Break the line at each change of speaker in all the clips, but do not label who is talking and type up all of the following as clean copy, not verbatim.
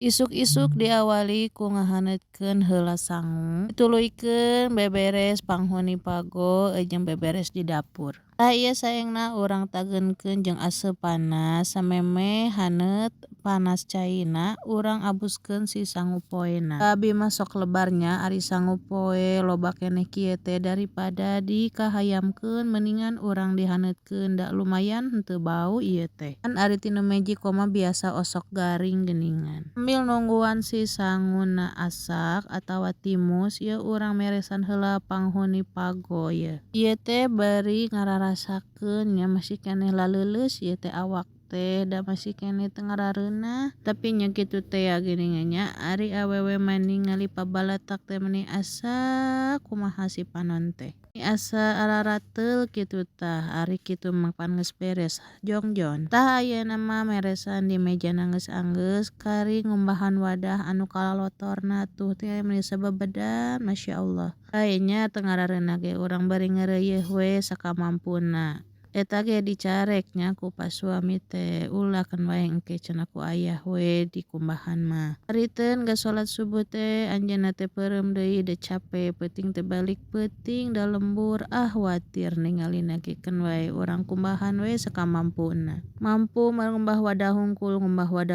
Isuk-isuk diawali ku ngahanetkeun heula sangu, dituluykeun beberes panghuni pago jeung beberes di dapur. Tah ieu saengna urang tageunkeun jeung aseup panas sameme haneut panas caina urang abuskeun si sangu poena. Abi mah sok lebarnya ari sangu poe loba keneh kieu teh daripada dikahayamkeun mendingan urang dihaneutkeun da lumayan henteu bau ieu teh. Kan ari tinu mejiko mah biasa osok garing geuningan. Sambil nungguan si sanguna asak atawa timus ieu urang meresan heula panghuni pago ieu. Ieu teh bari ngararasakeun nya masih keneh laleuleus ieu teh awak teh da masih keneh teu ngarareunah tapi nya kitu teh ya geuningan nya ari awewe mani ngali pabalatak teh meni asa kumaha si panon teh. Asa ararateul kitu tah ari kitu mah pan geus beres jongjon. Tah ayeuna mah meresan di mejana geus anggeus kari ngumbahan wadah anu kalalotorna tuh teh meni sababedan masyaallah. Haye nya teu ngarareunah ge urang bari ngeureuyeuh we sakamampuna. Eta ge dicarek nya ku pasuami teh ulah kan wae engke cenah ku ayah we di kumbahan mah. Hariteun geus salat subuh teh anjeunna teh peureum deui da cape peuting teh balik peuting da lembur watir ningalina ge keun wae urang kumbahan we sakamampuna. Mampu ngumbah wadah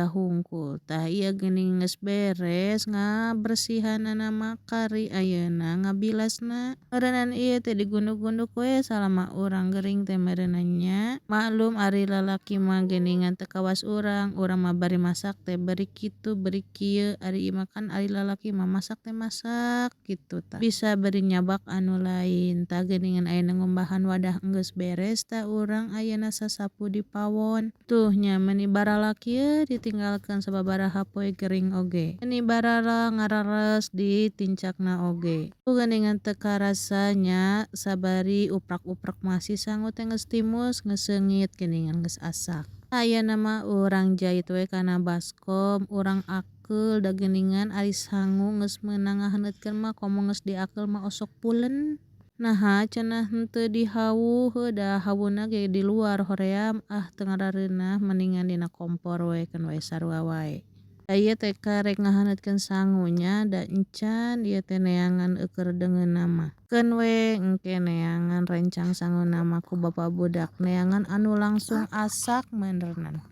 hungkul tah ieu geuning geus beres ngabersihanana mah kari ayeuna ngabilasna. Meureunan ieu teh digunduk-gunduk we salama urang gering teh meureunannya. Maklum ari lalaki mah geuningan teu kawas urang mah bari masak teh bari kitu bari kieu ari ieu mah kan ari lalaki mah masak teh masak kitu tah. Bisa bari nyabak anu lain tah geuningan ayeuna ngumbahan wadah geus beres tah urang ayeuna sasapu di pawon. Tuh nya meuni baralak ieu ditinggalkeun sababaraha poe gering oge. Meuni barala ngarares di tincakna oge. Tuh geuningan teu karasa nya sabari uprak-uprak mah si sangu teh geus timus geus seungit geuningan geus asak. Ayeuna mah urang jait we kana baskom urang akeul da geuningan ari sangu geus meunang ngahaneutkeun mah komo geus diakeul mah osok pulen. Naha cenah henteu dihawuh da hawuna ge di luar hoream teu ngarareunah mendingan dina kompor we keun wae sarua wae. Da ieu teh karek ngahaneutkeun sangu nya da encan ieu teh neangan eukeur deungeunna mah. Keun we engke neangan rencang sanguna mah ku bapa budak neangan anu langsung asak meundernan.